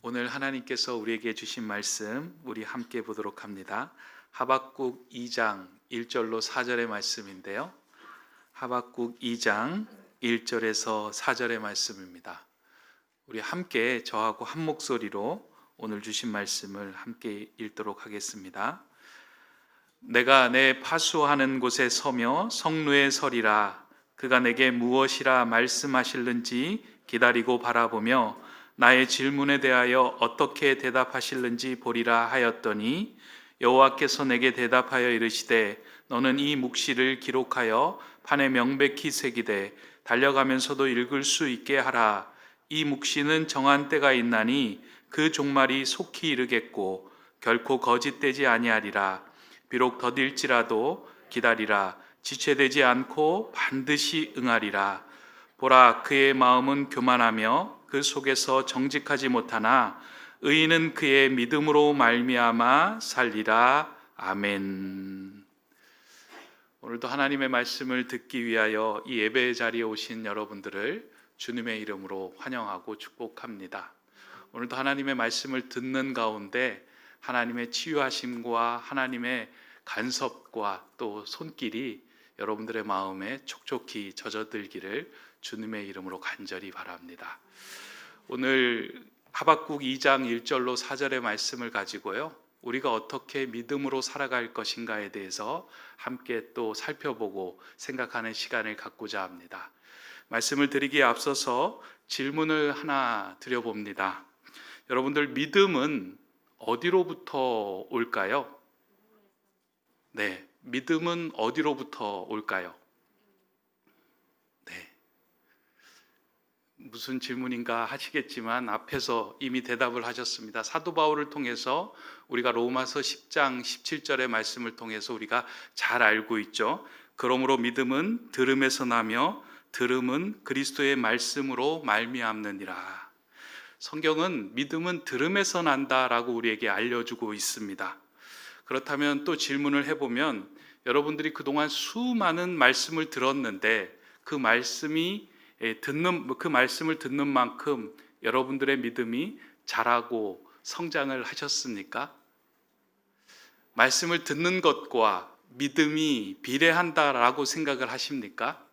오늘 하나님께서 우리에게 주신 말씀 우리 함께 보도록 합니다. 하박국 2장 1절로 4절의 말씀인데요. 하박국 2장 1절에서 4절의 말씀입니다. 우리 함께 저하고 한 목소리로 오늘 주신 말씀을 함께 읽도록 하겠습니다. 내가 내 파수하는 곳에 서며 성루에 서리라. 그가 내게 무엇이라 말씀하실는지 기다리고 바라보며 나의 질문에 대하여 어떻게 대답하실는지 보리라 하였더니 여호와께서 내게 대답하여 이르시되 너는 이 묵시를 기록하여 판에 명백히 새기되 달려가면서도 읽을 수 있게 하라. 이 묵시는 정한 때가 있나니 그 종말이 속히 이르겠고 결코 거짓되지 아니하리라. 비록 더딜지라도 기다리라. 지체되지 않고 반드시 응하리라. 보라, 그의 마음은 교만하며 그 속에서 정직하지 못하나 의인은 그의 믿음으로 말미암아 살리라. 아멘. 오늘도 하나님의 말씀을 듣기 위하여 이 예배의 자리에 오신 여러분들을 주님의 이름으로 환영하고 축복합니다. 오늘도 하나님의 말씀을 듣는 가운데 하나님의 치유하심과 하나님의 간섭과 또 손길이 여러분들의 마음에 촉촉히 젖어들기를 주님의 이름으로 간절히 바랍니다. 오늘 하박국 2장 1절로 4절의 말씀을 가지고요, 우리가 어떻게 믿음으로 살아갈 것인가에 대해서 함께 또 살펴보고 생각하는 시간을 갖고자 합니다. 말씀을 드리기에 앞서서 질문을 하나 드려봅니다. 여러분들, 믿음은 어디로부터 올까요? 네, 믿음은 어디로부터 올까요? 네, 무슨 질문인가 하시겠지만 앞에서 이미 대답을 하셨습니다. 사도 바울을 통해서 우리가 로마서 10장 17절의 말씀을 통해서 우리가 잘 알고 있죠. 그러므로 믿음은 들음에서 나며 들음은 그리스도의 말씀으로 말미암느니라. 성경은 믿음은 들음에서 난다라고 우리에게 알려주고 있습니다. 그렇다면 또 질문을 해보면, 여러분들이 그동안 수많은 말씀을 들었는데 그 말씀을 듣는 만큼 여러분들의 믿음이 자라고 성장을 하셨습니까? 말씀을 듣는 것과 믿음이 비례한다라고 생각을 하십니까?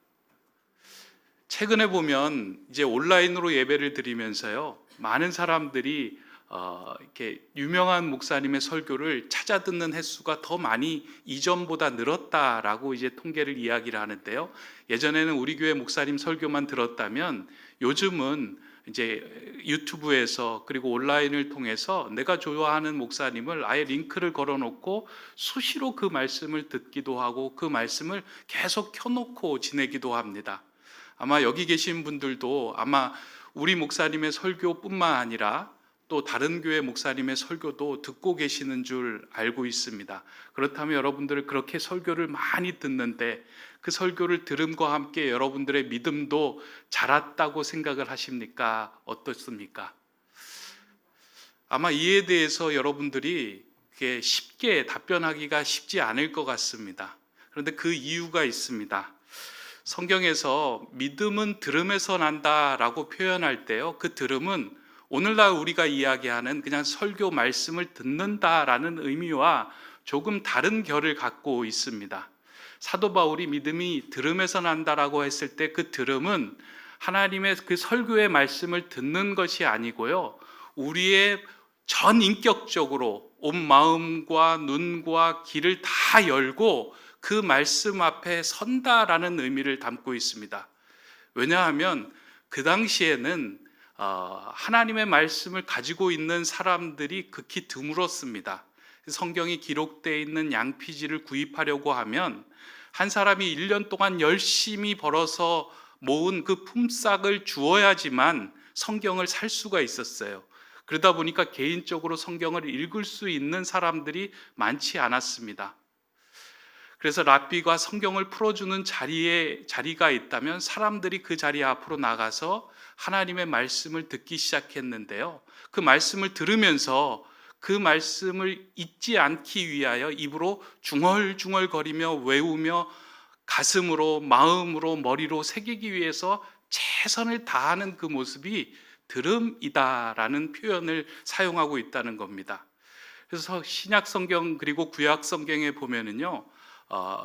최근에 보면 이제 온라인으로 예배를 드리면서요, 많은 사람들이 이렇게 유명한 목사님의 설교를 찾아 듣는 횟수가 더 많이 이전보다 늘었다라고 이제 통계를 이야기를 하는데요. 예전에는 우리 교회 목사님 설교만 들었다면 요즘은 이제 유튜브에서 그리고 온라인을 통해서 내가 좋아하는 목사님을 아예 링크를 걸어놓고 수시로 그 말씀을 듣기도 하고 그 말씀을 계속 켜놓고 지내기도 합니다. 아마 여기 계신 분들도 아마 우리 목사님의 설교뿐만 아니라 또 다른 교회 목사님의 설교도 듣고 계시는 줄 알고 있습니다. 그렇다면 여러분들 그렇게 설교를 많이 듣는데 그 설교를 들음과 함께 여러분들의 믿음도 자랐다고 생각을 하십니까? 어떻습니까? 아마 이에 대해서 여러분들이 쉽게 답변하기가 쉽지 않을 것 같습니다. 그런데 그 이유가 있습니다. 성경에서 믿음은 들음에서 난다라고 표현할 때요, 그 들음은 오늘날 우리가 이야기하는 그냥 설교 말씀을 듣는다라는 의미와 조금 다른 결을 갖고 있습니다. 사도 바울이 믿음이 들음에서 난다라고 했을 때 그 들음은 하나님의 그 설교의 말씀을 듣는 것이 아니고요, 우리의 전 인격적으로 온 마음과 눈과 귀를 다 열고 그 말씀 앞에 선다라는 의미를 담고 있습니다. 왜냐하면 그 당시에는 하나님의 말씀을 가지고 있는 사람들이 극히 드물었습니다. 성경이 기록되어 있는 양피지를 구입하려고 하면 한 사람이 1년 동안 열심히 벌어서 모은 그 품삯을 주어야지만 성경을 살 수가 있었어요. 그러다 보니까 개인적으로 성경을 읽을 수 있는 사람들이 많지 않았습니다. 그래서 랍비가 성경을 풀어주는 자리가 있다면 사람들이 그 자리 앞으로 나가서 하나님의 말씀을 듣기 시작했는데요, 그 말씀을 들으면서 그 말씀을 잊지 않기 위하여 입으로 중얼중얼거리며 외우며 가슴으로, 마음으로, 머리로 새기기 위해서 최선을 다하는 그 모습이 들음이다라는 표현을 사용하고 있다는 겁니다. 그래서 신약 성경 그리고 구약 성경에 보면은요,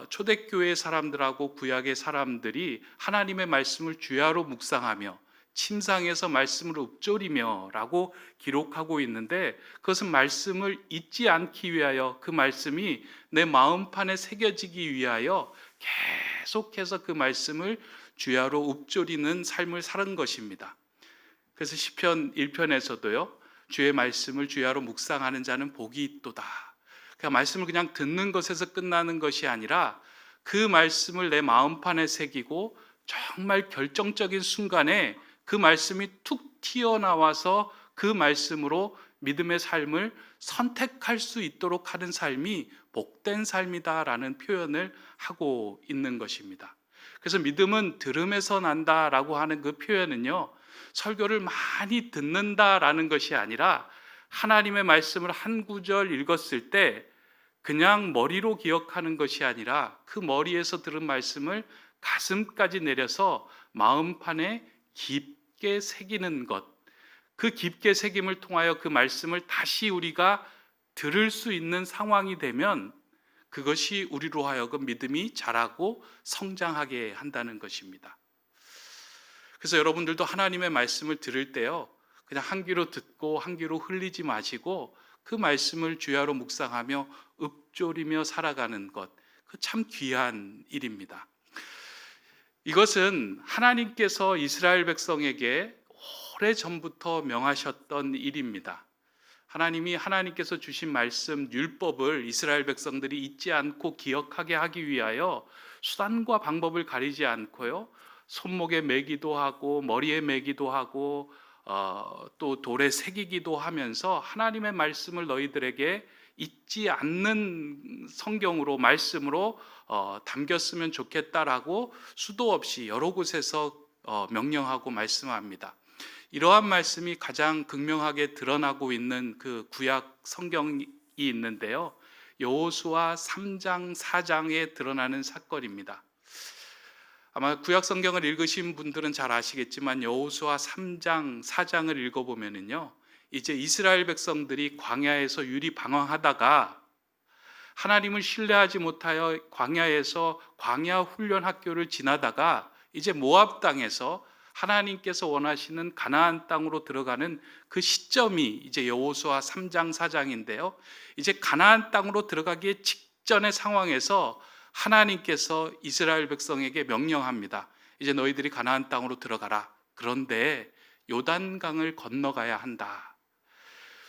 초대교회 사람들하고 구약의 사람들이 하나님의 말씀을 주야로 묵상하며 침상에서 말씀을 읊조리며라고 기록하고 있는데, 그것은 말씀을 잊지 않기 위하여, 그 말씀이 내 마음판에 새겨지기 위하여 계속해서 그 말씀을 주야로 읊조리는 삶을 사는 것입니다. 그래서 시편 1편에서도요, 주의 말씀을 주야로 묵상하는 자는 복이 있도다. 그러니까 말씀을 그냥 듣는 것에서 끝나는 것이 아니라 그 말씀을 내 마음판에 새기고 정말 결정적인 순간에 그 말씀이 툭 튀어나와서 그 말씀으로 믿음의 삶을 선택할 수 있도록 하는 삶이 복된 삶이다라는 표현을 하고 있는 것입니다. 그래서 믿음은 들음에서 난다라고 하는 그 표현은요, 설교를 많이 듣는다라는 것이 아니라 하나님의 말씀을 한 구절 읽었을 때 그냥 머리로 기억하는 것이 아니라 그 머리에서 들은 말씀을 가슴까지 내려서 마음판에 깊게 새기는 것, 그 깊게 새김을 통하여 그 말씀을 다시 우리가 들을 수 있는 상황이 되면 그것이 우리로 하여금 믿음이 자라고 성장하게 한다는 것입니다. 그래서 여러분들도 하나님의 말씀을 들을 때요, 그냥 한 귀로 듣고 한 귀로 흘리지 마시고 그 말씀을 주야로 묵상하며 읊조리며 살아가는 것, 그 참 귀한 일입니다. 이것은 하나님께서 이스라엘 백성에게 오래전부터 명하셨던 일입니다. 하나님께서 주신 말씀, 율법을 이스라엘 백성들이 잊지 않고 기억하게 하기 위하여 수단과 방법을 가리지 않고요, 손목에 매기도 하고 머리에 매기도 하고 또 돌에 새기기도 하면서 하나님의 말씀을 너희들에게 잊지 않는 성경으로, 말씀으로 담겼으면 좋겠다라고 수도 없이 여러 곳에서 명령하고 말씀합니다. 이러한 말씀이 가장 극명하게 드러나고 있는 그 구약 성경이 있는데요, 여호수아 3장 4장에 드러나는 사건입니다. 아마 구약 성경을 읽으신 분들은 잘 아시겠지만 여호수아 3장 4장을 읽어보면은요, 이제 이스라엘 백성들이 광야에서 유리방황하다가 하나님을 신뢰하지 못하여 광야에서 광야 훈련 학교를 지나다가 이제 모압 땅에서 하나님께서 원하시는 가나안 땅으로 들어가는 그 시점이 이제 여호수아 3장 4장인데요, 이제 가나안 땅으로 들어가기 직전의 상황에서 하나님께서 이스라엘 백성에게 명령합니다. 이제 너희들이 가나안 땅으로 들어가라. 그런데 요단강을 건너가야 한다.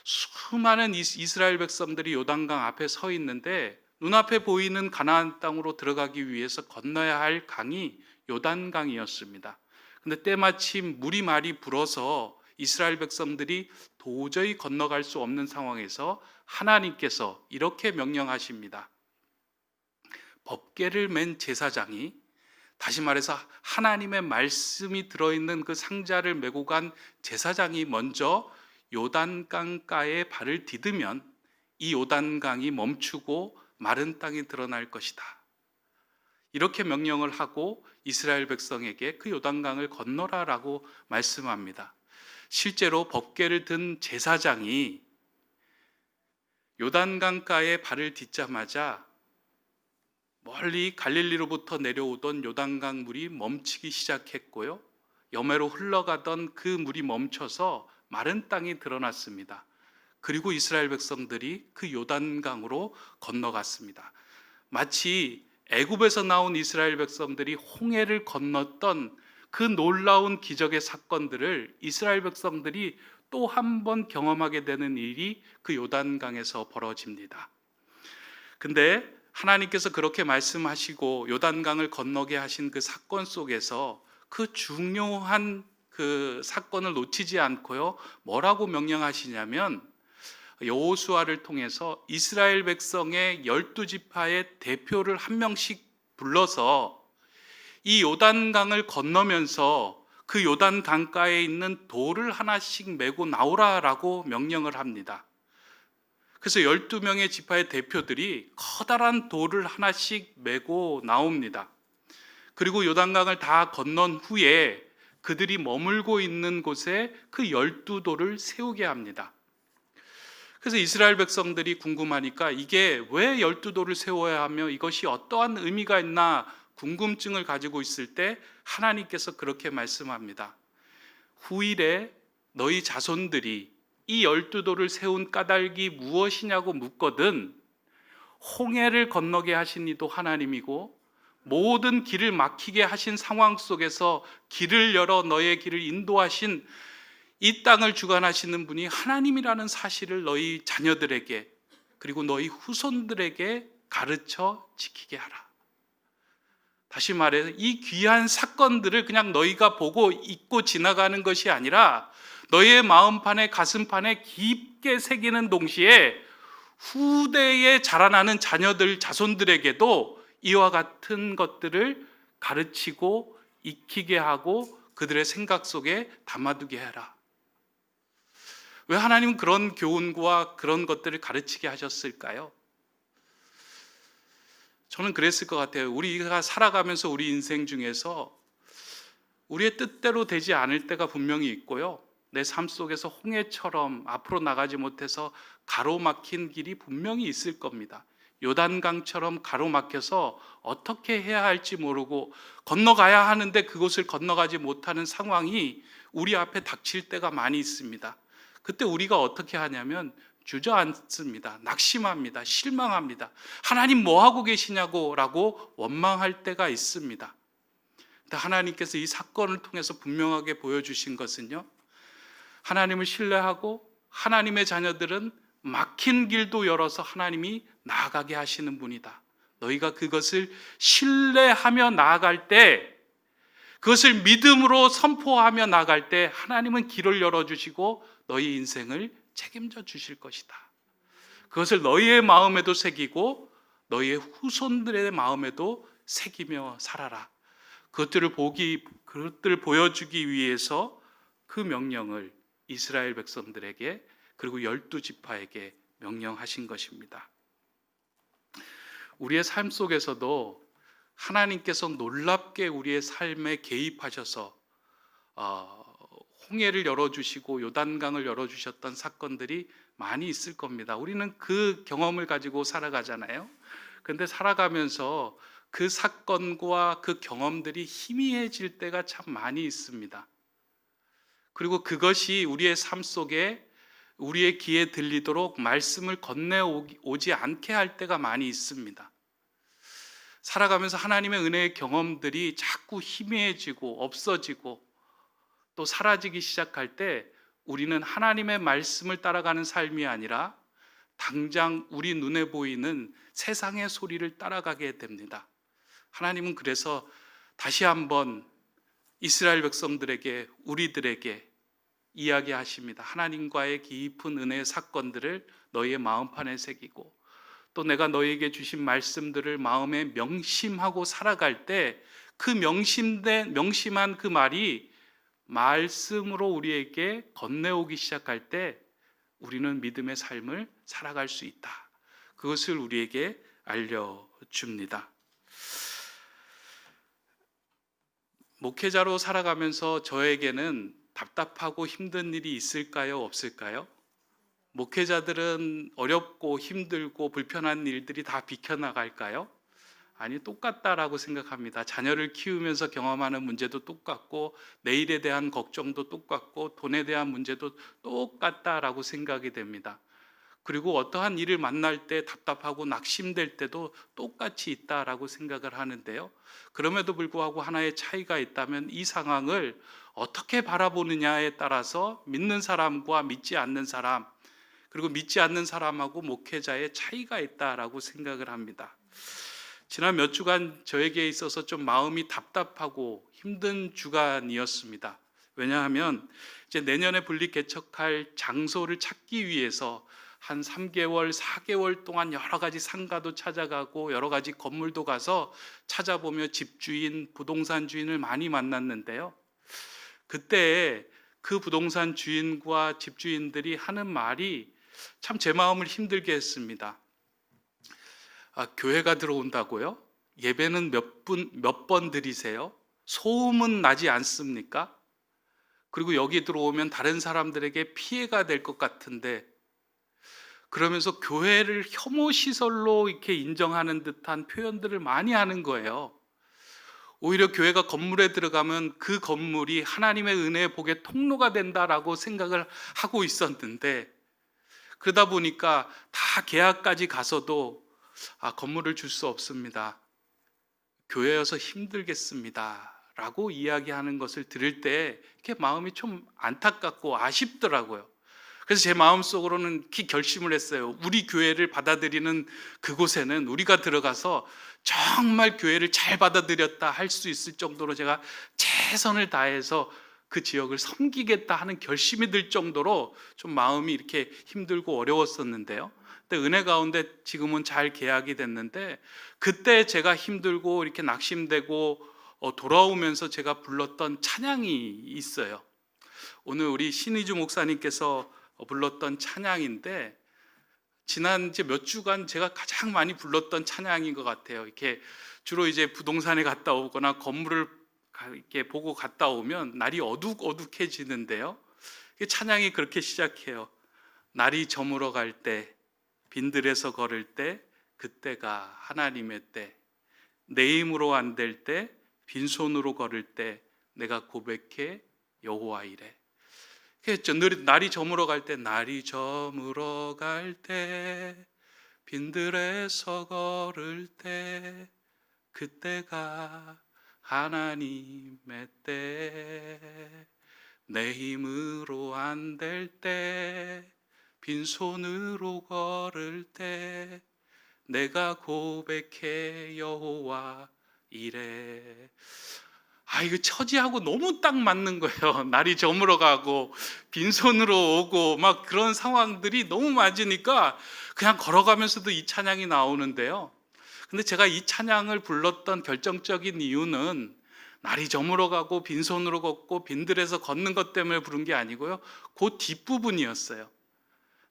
수많은 이스라엘 백성들이 요단강 앞에 서 있는데 눈앞에 보이는 가나안 땅으로 들어가기 위해서 건너야 할 강이 요단강이었습니다. 근데 때마침 물이 많이 불어서 이스라엘 백성들이 도저히 건너갈 수 없는 상황에서 하나님께서 이렇게 명령하십니다. 법궤를 맨 제사장이, 다시 말해서 하나님의 말씀이 들어있는 그 상자를 메고 간 제사장이 먼저 요단강가에 발을 디디면 이 요단강이 멈추고 마른 땅이 드러날 것이다. 이렇게 명령을 하고 이스라엘 백성에게 그 요단강을 건너라라고 말씀합니다. 실제로 법궤를 든 제사장이 요단강가에 발을 딛자마자 멀리 갈릴리로부터 내려오던 요단강 물이 멈추기 시작했고요, 여매로 흘러가던 그 물이 멈춰서 마른 땅이 드러났습니다. 그리고 이스라엘 백성들이 그 요단강으로 건너갔습니다. 마치 애굽에서 나온 이스라엘 백성들이 홍해를 건넜던 그 놀라운 기적의 사건들을 이스라엘 백성들이 또 한 번 경험하게 되는 일이 그 요단강에서 벌어집니다. 근데 하나님께서 그렇게 말씀하시고 요단강을 건너게 하신 그 사건 속에서 그 중요한 그 사건을 놓치지 않고요, 뭐라고 명령하시냐면 여호수아를 통해서 이스라엘 백성의 12지파의 대표를 한 명씩 불러서 이 요단강을 건너면서 그 요단 강가에 있는 돌을 하나씩 메고 나오라라고 명령을 합니다. 그래서 12명의 지파의 대표들이 커다란 돌을 하나씩 메고 나옵니다. 그리고 요단강을 다 건넌 후에 그들이 머물고 있는 곳에 그 12돌을 세우게 합니다. 그래서 이스라엘 백성들이 궁금하니까 이게 왜 12돌을 세워야 하며 이것이 어떠한 의미가 있나 궁금증을 가지고 있을 때 하나님께서 그렇게 말씀합니다. 후일에 너희 자손들이 이 12돌을 세운 까닭이 무엇이냐고 묻거든 홍해를 건너게 하신 이도 하나님이고 모든 길을 막히게 하신 상황 속에서 길을 열어 너의 길을 인도하신 이 땅을 주관하시는 분이 하나님이라는 사실을 너희 자녀들에게 그리고 너희 후손들에게 가르쳐 지키게 하라. 다시 말해서 이 귀한 사건들을 그냥 너희가 보고 잊고 지나가는 것이 아니라 너희의 마음판에 가슴판에 깊게 새기는 동시에 후대에 자라나는 자녀들 자손들에게도 이와 같은 것들을 가르치고 익히게 하고 그들의 생각 속에 담아두게 해라. 왜 하나님은 그런 교훈과 그런 것들을 가르치게 하셨을까요? 저는 그랬을 것 같아요. 우리가 살아가면서 우리 인생 중에서 우리의 뜻대로 되지 않을 때가 분명히 있고요. 내 삶 속에서 홍해처럼 앞으로 나가지 못해서 가로막힌 길이 분명히 있을 겁니다. 요단강처럼 가로막혀서 어떻게 해야 할지 모르고 건너가야 하는데 그곳을 건너가지 못하는 상황이 우리 앞에 닥칠 때가 많이 있습니다. 그때 우리가 어떻게 하냐면 주저앉습니다. 낙심합니다. 실망합니다. 하나님 뭐 하고 계시냐고 라고 원망할 때가 있습니다. 근데 하나님께서 이 사건을 통해서 분명하게 보여주신 것은요, 하나님을 신뢰하고 하나님의 자녀들은 막힌 길도 열어서 하나님이 나아가게 하시는 분이다. 너희가 그것을 신뢰하며 나아갈 때, 그것을 믿음으로 선포하며 나아갈 때 하나님은 길을 열어주시고 너희 인생을 책임져 주실 것이다. 그것을 너희의 마음에도 새기고 너희의 후손들의 마음에도 새기며 살아라. 그것들을 보여주기 위해서 그 명령을 이스라엘 백성들에게 그리고 12지파에게 명령하신 것입니다. 우리의 삶 속에서도 하나님께서 놀랍게 우리의 삶에 개입하셔서 홍해를 열어주시고 요단강을 열어주셨던 사건들이 많이 있을 겁니다. 우리는 그 경험을 가지고 살아가잖아요. 그런데 살아가면서 그 사건과 그 경험들이 희미해질 때가 참 많이 있습니다. 그리고 그것이 우리의 삶 속에 우리의 귀에 들리도록 말씀을 건네오지 않게 할 때가 많이 있습니다. 살아가면서 하나님의 은혜의 경험들이 자꾸 희미해지고 없어지고 또 사라지기 시작할 때 우리는 하나님의 말씀을 따라가는 삶이 아니라 당장 우리 눈에 보이는 세상의 소리를 따라가게 됩니다. 하나님은 그래서 다시 한번 이스라엘 백성들에게 우리들에게 이야기하십니다. 하나님과의 깊은 은혜의 사건들을 너희의 마음판에 새기고 또 내가 너희에게 주신 말씀들을 마음에 명심하고 살아갈 때 그 명심한 그 말이 말씀으로 우리에게 건네오기 시작할 때 우리는 믿음의 삶을 살아갈 수 있다. 그것을 우리에게 알려줍니다. 목회자로 살아가면서 저에게는 답답하고 힘든 일이 있을까요? 없을까요? 목회자들은 어렵고 힘들고 불편한 일들이 다 비켜나갈까요? 아니, 똑같다라고 생각합니다. 자녀를 키우면서 경험하는 문제도 똑같고 내일에 대한 걱정도 똑같고 돈에 대한 문제도 똑같다라고 생각이 됩니다. 그리고 어떠한 일을 만날 때 답답하고 낙심될 때도 똑같이 있다라고 생각을 하는데요. 그럼에도 불구하고 하나의 차이가 있다면 이 상황을 어떻게 바라보느냐에 따라서 믿는 사람과 믿지 않는 사람, 그리고 믿지 않는 사람하고 목회자의 차이가 있다라고 생각을 합니다. 지난 몇 주간 저에게 있어서 좀 마음이 답답하고 힘든 주간이었습니다. 왜냐하면 이제 내년에 분리 개척할 장소를 찾기 위해서 한 3개월, 4개월 동안 여러 가지 상가도 찾아가고 여러 가지 건물도 가서 찾아보며 집주인, 부동산 주인을 많이 만났는데요. 그때 그 부동산 주인과 집주인들이 하는 말이 참 제 마음을 힘들게 했습니다. 교회가 들어온다고요? 예배는 몇 번 드리세요? 소음은 나지 않습니까? 그리고 여기 들어오면 다른 사람들에게 피해가 될 것 같은데, 그러면서 교회를 혐오 시설로 이렇게 인정하는 듯한 표현들을 많이 하는 거예요. 오히려 교회가 건물에 들어가면 그 건물이 하나님의 은혜의 복의 통로가 된다라고 생각을 하고 있었는데, 그러다 보니까 다 계약까지 가서도 건물을 줄 수 없습니다, 교회여서 힘들겠습니다 라고 이야기하는 것을 들을 때 이렇게 마음이 좀 안타깝고 아쉽더라고요. 그래서 제 마음속으로는 결심을 했어요. 우리 교회를 받아들이는 그곳에는 우리가 들어가서 정말 교회를 잘 받아들였다 할 수 있을 정도로 제가 최선을 다해서 그 지역을 섬기겠다 하는 결심이 들 정도로 좀 마음이 이렇게 힘들고 어려웠었는데요. 근데 은혜 가운데 지금은 잘 계약이 됐는데, 그때 제가 힘들고 이렇게 낙심되고 돌아오면서 제가 불렀던 찬양이 있어요. 오늘 우리 신의주 목사님께서 불렀던 찬양인데, 지난 이제 몇 주간 제가 가장 많이 불렀던 찬양인 것 같아요. 이렇게 주로 이제 부동산에 갔다 오거나 건물을 이렇게 보고 갔다 오면 날이 어둑어둑해지는데요. 찬양이 그렇게 시작해요. 날이 저물어 갈 때, 빈들에서 걸을 때, 그때가 하나님의 때. 내 힘으로 안 될 때, 빈손으로 걸을 때, 내가 고백해 여호와 이래. 했죠. 날이 저물어 갈 때, 날이 저물어 갈 때, 빈들에서 걸을 때, 그때가 하나님의 때. 내 힘으로 안 될 때, 빈손으로 걸을 때, 내가 고백해 여호와 이래. 이거 처지하고 너무 딱 맞는 거예요. 날이 저물어 가고 빈손으로 오고 막 그런 상황들이 너무 맞으니까 그냥 걸어가면서도 이 찬양이 나오는데요. 근데 제가 이 찬양을 불렀던 결정적인 이유는 날이 저물어 가고 빈손으로 걷고 빈들에서 걷는 것 때문에 부른 게 아니고요, 그 뒷부분이었어요.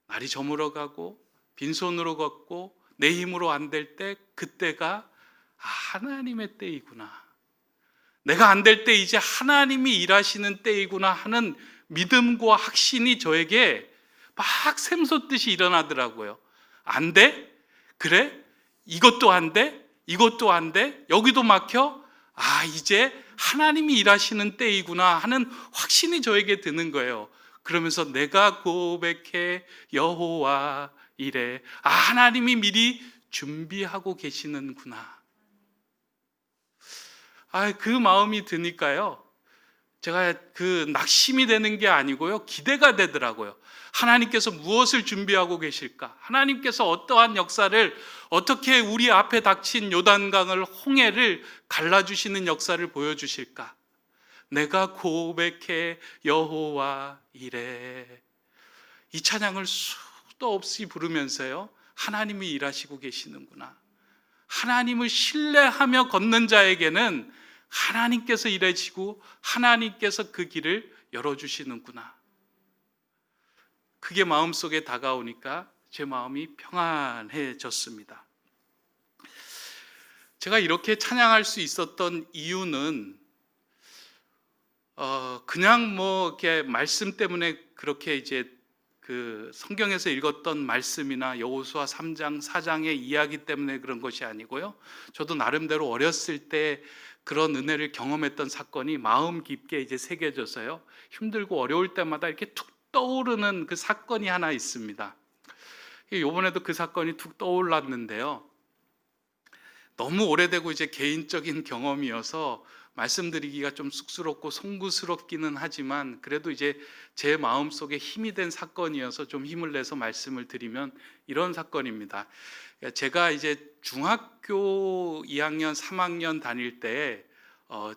날이 저물어 가고 빈손으로 걷고 내 힘으로 안 될 때, 그때가 하나님의 때이구나, 내가 안 될 때 이제 하나님이 일하시는 때이구나 하는 믿음과 확신이 저에게 막 샘솟듯이 일어나더라고요. 안 돼? 그래? 이것도 안 돼? 이것도 안 돼? 여기도 막혀? 이제 하나님이 일하시는 때이구나 하는 확신이 저에게 드는 거예요. 그러면서 내가 고백해 여호와 이래. 하나님이 미리 준비하고 계시는구나. 그 마음이 드니까요, 제가 그 낙심이 되는 게 아니고요, 기대가 되더라고요. 하나님께서 무엇을 준비하고 계실까? 하나님께서 어떠한 역사를, 어떻게 우리 앞에 닥친 요단강을, 홍해를 갈라주시는 역사를 보여주실까? 내가 고백해 여호와 이래. 이 찬양을 수도 없이 부르면서요, 하나님이 일하시고 계시는구나, 하나님을 신뢰하며 걷는 자에게는 하나님께서 일하시고 하나님께서 그 길을 열어주시는구나, 그게 마음속에 다가오니까 제 마음이 평안해졌습니다. 제가 이렇게 찬양할 수 있었던 이유는 그냥 이렇게 말씀 때문에, 그렇게 이제 그 성경에서 읽었던 말씀이나 여호수아 3장 4장의 이야기 때문에 그런 것이 아니고요, 저도 나름대로 어렸을 때 그런 은혜를 경험했던 사건이 마음 깊게 이제 새겨져서요, 힘들고 어려울 때마다 이렇게 툭 떠오르는 그 사건이 하나 있습니다. 이번에도 그 사건이 툭 떠올랐는데요, 너무 오래되고 이제 개인적인 경험이어서 말씀드리기가 좀 쑥스럽고 송구스럽기는 하지만, 그래도 이제 제 마음속에 힘이 된 사건이어서 좀 힘을 내서 말씀을 드리면 이런 사건입니다. 제가 이제 중학교 2학년, 3학년 다닐 때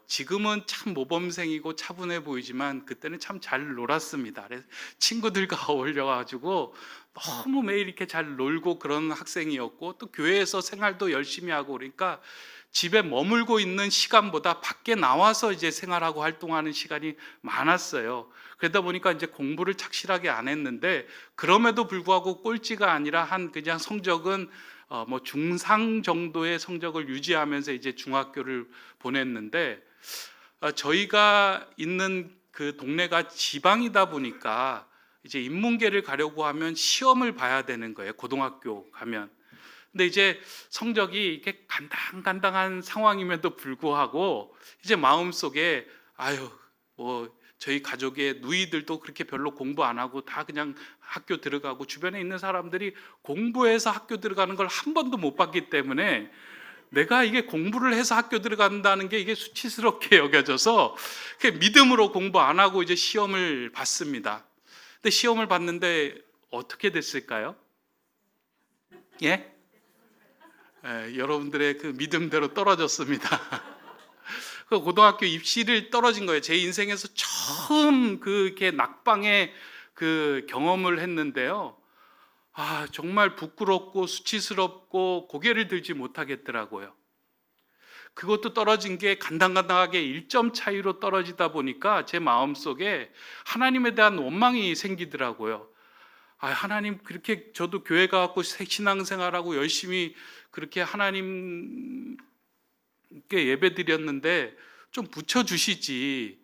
지금은 참 모범생이고 차분해 보이지만 그때는 참 잘 놀았습니다. 그래서 친구들과 어울려가지고 너무 매일 이렇게 잘 놀고 그런 학생이었고, 또 교회에서 생활도 열심히 하고, 그러니까 집에 머물고 있는 시간보다 밖에 나와서 이제 생활하고 활동하는 시간이 많았어요. 그러다 보니까 이제 공부를 착실하게 안 했는데, 그럼에도 불구하고 꼴찌가 아니라 그냥 성적은 중상 정도의 성적을 유지하면서 이제 중학교를 보냈는데, 저희가 있는 그 동네가 지방이다 보니까 이제 인문계를 가려고 하면 시험을 봐야 되는 거예요. 고등학교 가면. 근데 이제 성적이 이렇게 간당간당한 상황임에도 불구하고 이제 마음속에 아유 뭐 저희 가족의 누이들도 그렇게 별로 공부 안 하고 다 그냥 학교 들어가고 주변에 있는 사람들이 공부해서 학교 들어가는 걸 한 번도 못 봤기 때문에 내가 이게 공부를 해서 학교 들어간다는 게 이게 수치스럽게 여겨져서 믿음으로 공부 안 하고 이제 시험을 봤습니다. 근데 시험을 봤는데 어떻게 됐을까요? 예? 여러분들의 그 믿음대로 떨어졌습니다. 그 고등학교 입시를 떨어진 거예요. 제 인생에서 처음 그렇게 낙방의 그 경험을 했는데요. 아, 정말 부끄럽고 수치스럽고 고개를 들지 못하겠더라고요. 그것도 떨어진 게 간당간당하게 1점 차이로 떨어지다 보니까 제 마음속에 하나님에 대한 원망이 생기더라고요. 아, 하나님 그렇게 저도 교회 가고 신앙생활하고 열심히 그렇게 하나님께 예배드렸는데 좀 붙여주시지.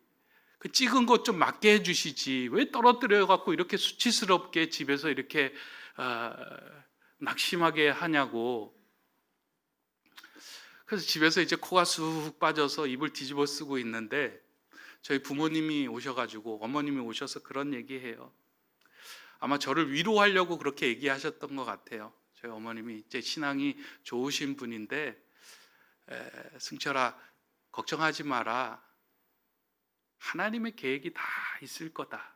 그 찍은 것 좀 맞게 해주시지. 왜 떨어뜨려 갖고 이렇게 수치스럽게 집에서 이렇게 낙심하게 하냐고. 그래서 집에서 이제 코가 쑥 빠져서 입을 뒤집어 쓰고 있는데 저희 부모님이 오셔가지고 어머님이 오셔서 그런 얘기해요. 아마 저를 위로하려고 그렇게 얘기하셨던 것 같아요. 저희 어머님이 이제 신앙이 좋으신 분인데 승철아 걱정하지 마라. 하나님의 계획이 다 있을 거다.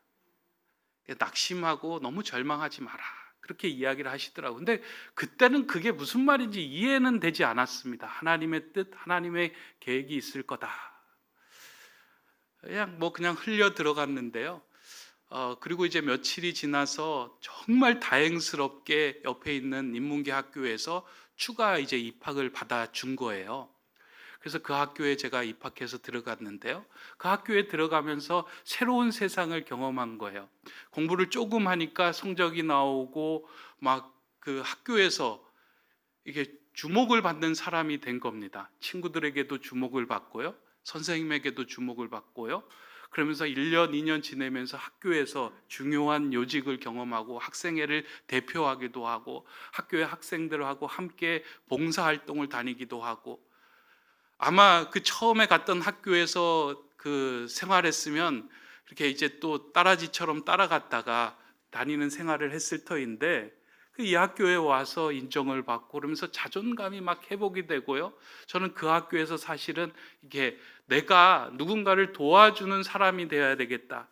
낙심하고 너무 절망하지 마라. 그렇게 이야기를 하시더라고요. 근데 그때는 그게 무슨 말인지 이해는 되지 않았습니다. 하나님의 뜻, 하나님의 계획이 있을 거다. 그냥 흘려 들어갔는데요. 그리고 이제 며칠이 지나서 정말 다행스럽게 옆에 있는 인문계 학교에서 추가 이제 입학을 받아준 거예요. 그래서 그 학교에 제가 입학해서 들어갔는데요. 그 학교에 들어가면서 새로운 세상을 경험한 거예요. 공부를 조금 하니까 성적이 나오고 막 그 학교에서 이게 주목을 받는 사람이 된 겁니다. 친구들에게도 주목을 받고요. 선생님에게도 주목을 받고요. 그러면서 1년, 2년 지내면서 학교에서 중요한 요직을 경험하고 학생회를 대표하기도 하고 학교의 학생들하고 함께 봉사활동을 다니기도 하고 아마 그 처음에 갔던 학교에서 그 생활했으면 이렇게 이제 또 따라지처럼 따라갔다가 다니는 생활을 했을 터인데 이 학교에 와서 인정을 받고 그러면서 자존감이 막 회복이 되고요. 저는 그 학교에서 사실은 이게 내가 누군가를 도와주는 사람이 되어야 되겠다.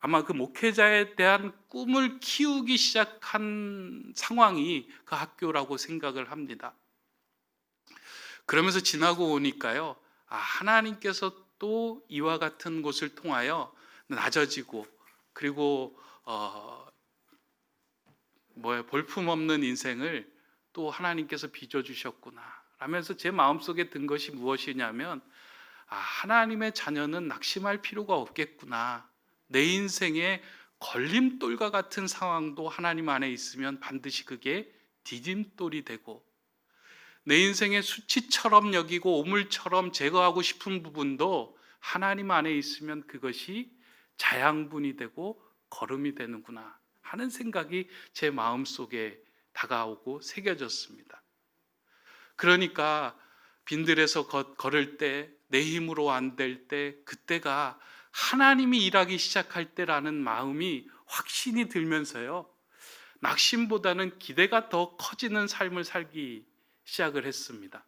아마 그 목회자에 대한 꿈을 키우기 시작한 상황이 그 학교라고 생각을 합니다. 그러면서 지나고 오니까요. 하나님께서 또 이와 같은 곳을 통하여 낮아지고 그리고 볼품없는 인생을 또 하나님께서 빚어주셨구나 라면서 제 마음속에 든 것이 무엇이냐면 하나님의 자녀는 낙심할 필요가 없겠구나. 내 인생의 걸림돌과 같은 상황도 하나님 안에 있으면 반드시 그게 디딤돌이 되고 내 인생의 수치처럼 여기고 오물처럼 제거하고 싶은 부분도 하나님 안에 있으면 그것이 자양분이 되고 걸음이 되는구나 하는 생각이 제 마음속에 다가오고 새겨졌습니다. 그러니까 빈들에서 걸을 때 내 힘으로 안 될 때 그때가 하나님이 일하기 시작할 때라는 마음이 확신이 들면서요. 낙심보다는 기대가 더 커지는 삶을 살기 시작을 했습니다.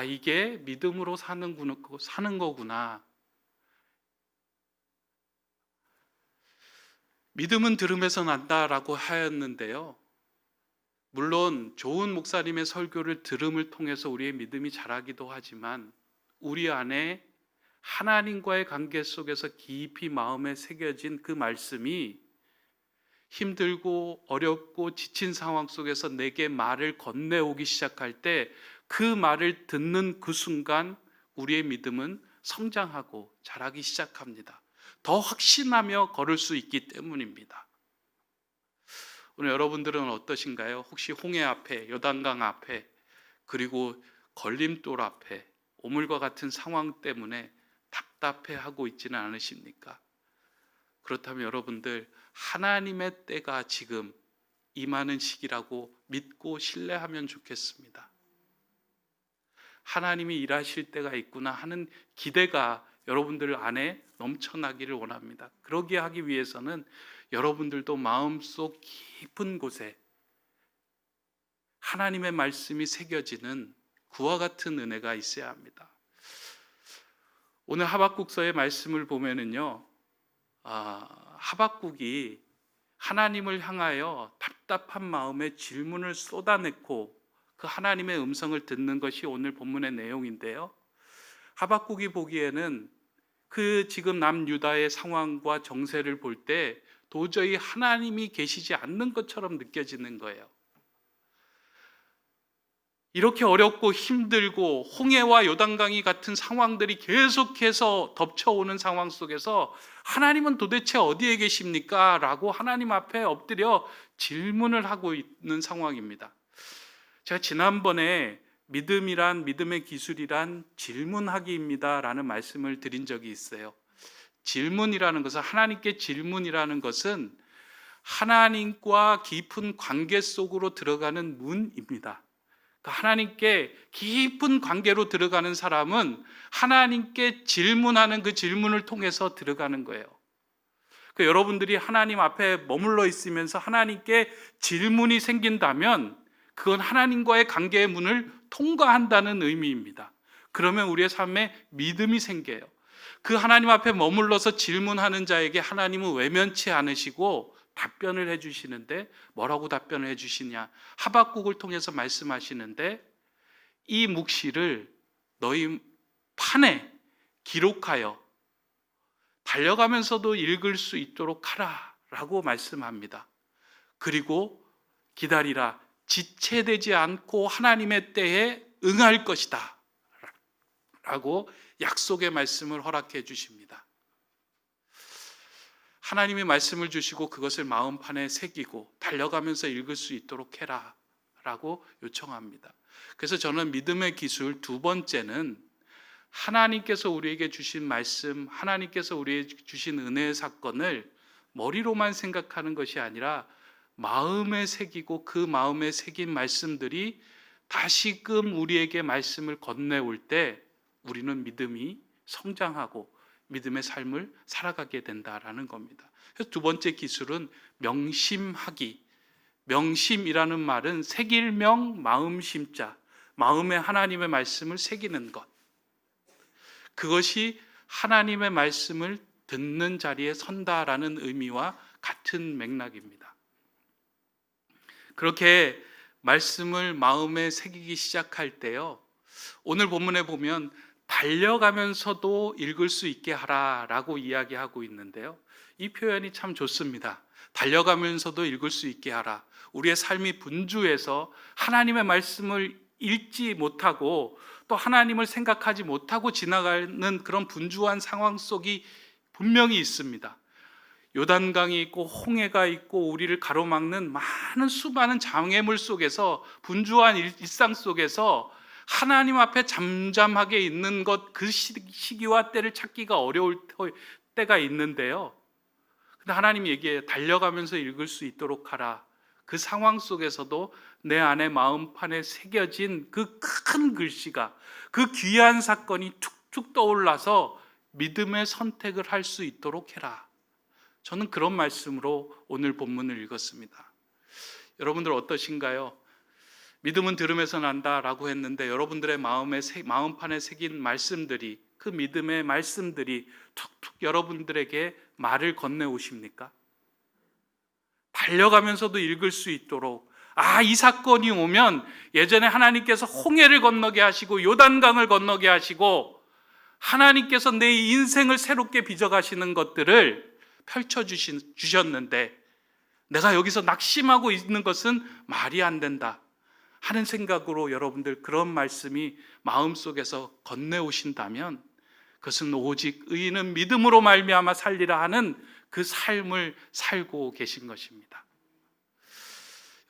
이게 믿음으로 사는 거구나. 믿음은 들음에서 난다라고 하였는데요. 물론 좋은 목사님의 설교를 들음을 통해서 우리의 믿음이 자라기도 하지만 우리 안에 하나님과의 관계 속에서 깊이 마음에 새겨진 그 말씀이 힘들고 어렵고 지친 상황 속에서 내게 말을 건네오기 시작할 때 그 말을 듣는 그 순간 우리의 믿음은 성장하고 자라기 시작합니다. 더 확신하며 걸을 수 있기 때문입니다. 오늘 여러분들은 어떠신가요? 혹시 홍해 앞에, 요단강 앞에, 그리고 걸림돌 앞에 오물과 같은 상황 때문에 답답해하고 있지는 않으십니까? 그렇다면 여러분들, 하나님의 때가 지금 임하는 시기라고 믿고 신뢰하면 좋겠습니다. 하나님이 일하실 때가 있구나 하는 기대가 여러분들 안에 넘쳐나기를 원합니다. 그러게 하기 위해서는 여러분들도 마음속 깊은 곳에 하나님의 말씀이 새겨지는 그와 같은 은혜가 있어야 합니다. 오늘 하박국서의 말씀을 보면은요, 하박국이 하나님을 향하여 답답한 마음에 질문을 쏟아냈고 그 하나님의 음성을 듣는 것이 오늘 본문의 내용인데요, 하박국이 보기에는 그 지금 남유다의 상황과 정세를 볼 때 도저히 하나님이 계시지 않는 것처럼 느껴지는 거예요. 이렇게 어렵고 힘들고 홍해와 요단강이 같은 상황들이 계속해서 덮쳐오는 상황 속에서 하나님은 도대체 어디에 계십니까? 라고 하나님 앞에 엎드려 질문을 하고 있는 상황입니다. 제가 지난번에 믿음의 기술이란 질문하기입니다 라는 말씀을 드린 적이 있어요. 질문이라는 것은, 하나님께 질문이라는 것은 하나님과 깊은 관계 속으로 들어가는 문입니다. 하나님께 깊은 관계로 들어가는 사람은 하나님께 질문하는 그 질문을 통해서 들어가는 거예요. 여러분들이 하나님 앞에 머물러 있으면서 하나님께 질문이 생긴다면 그건 하나님과의 관계의 문을 통과한다는 의미입니다. 그러면 우리의 삶에 믿음이 생겨요. 그 하나님 앞에 머물러서 질문하는 자에게 하나님은 외면치 않으시고 답변을 해주시는데, 뭐라고 답변을 해주시냐? 하박국을 통해서 말씀하시는데, 이 묵시를 너희 판에 기록하여 달려가면서도 읽을 수 있도록 하라 라고 말씀합니다. 그리고 기다리라, 지체되지 않고 하나님의 때에 응할 것이다 라고 약속의 말씀을 허락해 주십니다. 하나님이 말씀을 주시고 그것을 마음판에 새기고 달려가면서 읽을 수 있도록 해라 라고 요청합니다. 그래서 저는 믿음의 기술 두 번째는, 하나님께서 우리에게 주신 말씀, 하나님께서 우리에게 주신 은혜의 사건을 머리로만 생각하는 것이 아니라 마음에 새기고 그 마음에 새긴 말씀들이 다시금 우리에게 말씀을 건네올 때 우리는 믿음이 성장하고 믿음의 삶을 살아가게 된다라는 겁니다. 그래서 두 번째 기술은 명심하기. 명심이라는 말은 새길명 마음심자, 마음에 하나님의 말씀을 새기는 것. 그것이 하나님의 말씀을 듣는 자리에 선다라는 의미와 같은 맥락입니다. 그렇게 말씀을 마음에 새기기 시작할 때요, 오늘 본문에 보면 달려가면서도 읽을 수 있게 하라라고 이야기하고 있는데요, 이 표현이 참 좋습니다. 달려가면서도 읽을 수 있게 하라. 우리의 삶이 분주해서 하나님의 말씀을 읽지 못하고 또 하나님을 생각하지 못하고 지나가는 그런 분주한 상황 속이 분명히 있습니다. 요단강이 있고 홍해가 있고 우리를 가로막는 수많은 장애물 속에서, 분주한 일상 속에서 하나님 앞에 잠잠하게 있는 것, 그 시기와 때를 찾기가 어려울 때가 있는데요, 근데 하나님이 얘기해요. 달려가면서 읽을 수 있도록 하라. 그 상황 속에서도 내 안에 마음판에 새겨진 그 큰 글씨가, 그 귀한 사건이 툭툭 떠올라서 믿음의 선택을 할 수 있도록 해라. 저는 그런 말씀으로 오늘 본문을 읽었습니다. 여러분들 어떠신가요? 믿음은 들음에서 난다라고 했는데 여러분들의 마음판에 새긴 말씀들이, 그 믿음의 말씀들이 툭툭 여러분들에게 말을 건네오십니까? 달려가면서도 읽을 수 있도록, 이 사건이 오면 예전에 하나님께서 홍해를 건너게 하시고 요단강을 건너게 하시고 하나님께서 내 인생을 새롭게 빚어가시는 것들을 펼쳐주셨는데 내가 여기서 낙심하고 있는 것은 말이 안 된다 하는 생각으로 여러분들 그런 말씀이 마음속에서 건네오신다면 그것은 오직 의인은 믿음으로 말미암아 살리라 하는 그 삶을 살고 계신 것입니다.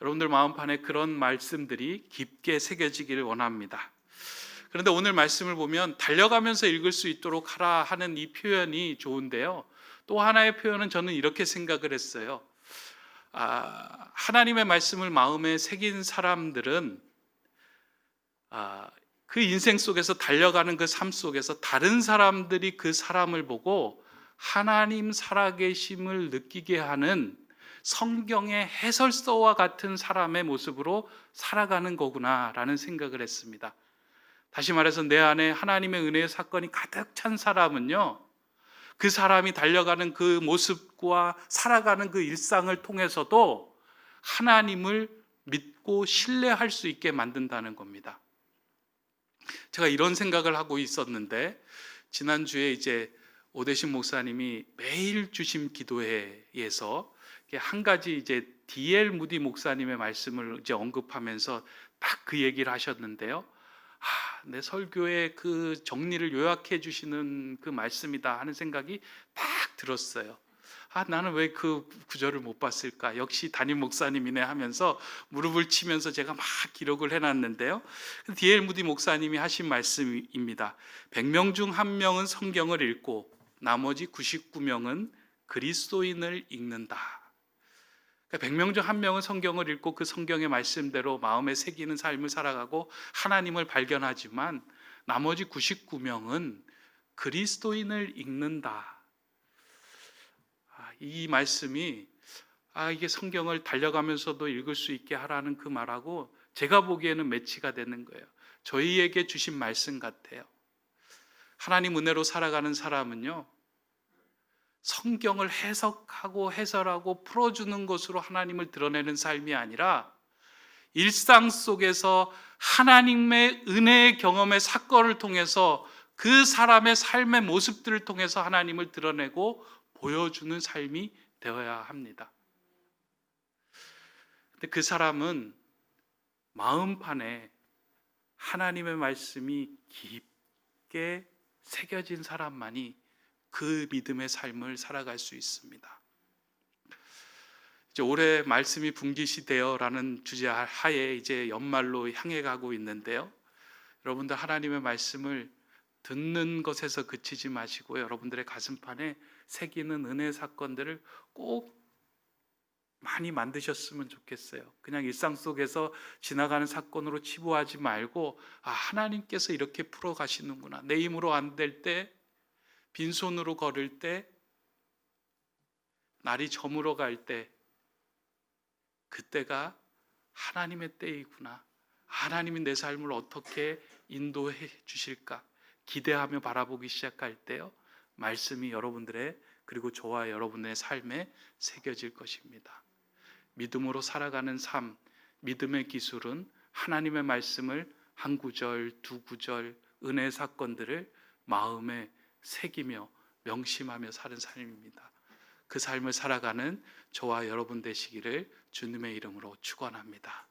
여러분들 마음판에 그런 말씀들이 깊게 새겨지기를 원합니다. 그런데 오늘 말씀을 보면 달려가면서 읽을 수 있도록 하라 하는 이 표현이 좋은데요. 또 하나의 표현은 저는 이렇게 생각을 했어요. 하나님의 말씀을 마음에 새긴 사람들은 그 인생 속에서 달려가는 그 삶 속에서 다른 사람들이 그 사람을 보고 하나님 살아계심을 느끼게 하는 성경의 해설서와 같은 사람의 모습으로 살아가는 거구나라는 생각을 했습니다. 다시 말해서 내 안에 하나님의 은혜의 사건이 가득 찬 사람은요, 그 사람이 달려가는 그 모습과 살아가는 그 일상을 통해서도 하나님을 믿고 신뢰할 수 있게 만든다는 겁니다. 제가 이런 생각을 하고 있었는데, 지난주에 이제 오대신 목사님이 매일 주심 기도회에서 한 가지 이제 D.L. 무디 목사님의 말씀을 이제 언급하면서 딱 그 얘기를 하셨는데요. 내 설교의 그 정리를 요약해 주시는 그 말씀이다 하는 생각이 딱 들었어요. 나는 왜 그 구절을 못 봤을까? 역시 담임 목사님이네 하면서 무릎을 치면서 제가 막 기록을 해놨는데요. D.L. 무디 목사님이 하신 말씀입니다. 100명 중 1명은 성경을 읽고 나머지 99명은 그리스도인을 읽는다. 100명 중 1명은 성경을 읽고 그 성경의 말씀대로 마음에 새기는 삶을 살아가고 하나님을 발견하지만 나머지 99명은 그리스도인을 읽는다. 이 말씀이 이게 성경을 달려가면서도 읽을 수 있게 하라는 그 말하고 제가 보기에는 매치가 되는 거예요. 저희에게 주신 말씀 같아요. 하나님 은혜로 살아가는 사람은요, 성경을 해석하고 해설하고 풀어주는 것으로 하나님을 드러내는 삶이 아니라 일상 속에서 하나님의 은혜의 경험의 사건을 통해서 그 사람의 삶의 모습들을 통해서 하나님을 드러내고 보여주는 삶이 되어야 합니다. 근데 그 사람은 마음판에 하나님의 말씀이 깊게 새겨진 사람만이 그 믿음의 삶을 살아갈 수 있습니다. 이제 올해 말씀이 분기시되어라는 주제 하에 이제 연말로 향해 가고 있는데요. 여러분들 하나님의 말씀을 듣는 것에서 그치지 마시고 여러분들의 가슴판에 새기는 은혜 사건들을 꼭 많이 만드셨으면 좋겠어요. 그냥 일상 속에서 지나가는 사건으로 치부하지 말고 하나님께서 이렇게 풀어 가시는구나. 내 힘으로 안 될 때, 빈손으로 걸을 때, 날이 저물어 갈 때, 그때가 하나님의 때이구나. 하나님이 내 삶을 어떻게 인도해 주실까 기대하며 바라보기 시작할 때요, 말씀이 여러분들의 그리고 저와 여러분의 삶에 새겨질 것입니다. 믿음으로 살아가는 삶, 믿음의 기술은 하나님의 말씀을 한 구절, 두 구절, 은혜 사건들을 마음에 새기며 명심하며 사는 삶입니다. 그 삶을 살아가는 저와 여러분 되시기를 주님의 이름으로 축원합니다.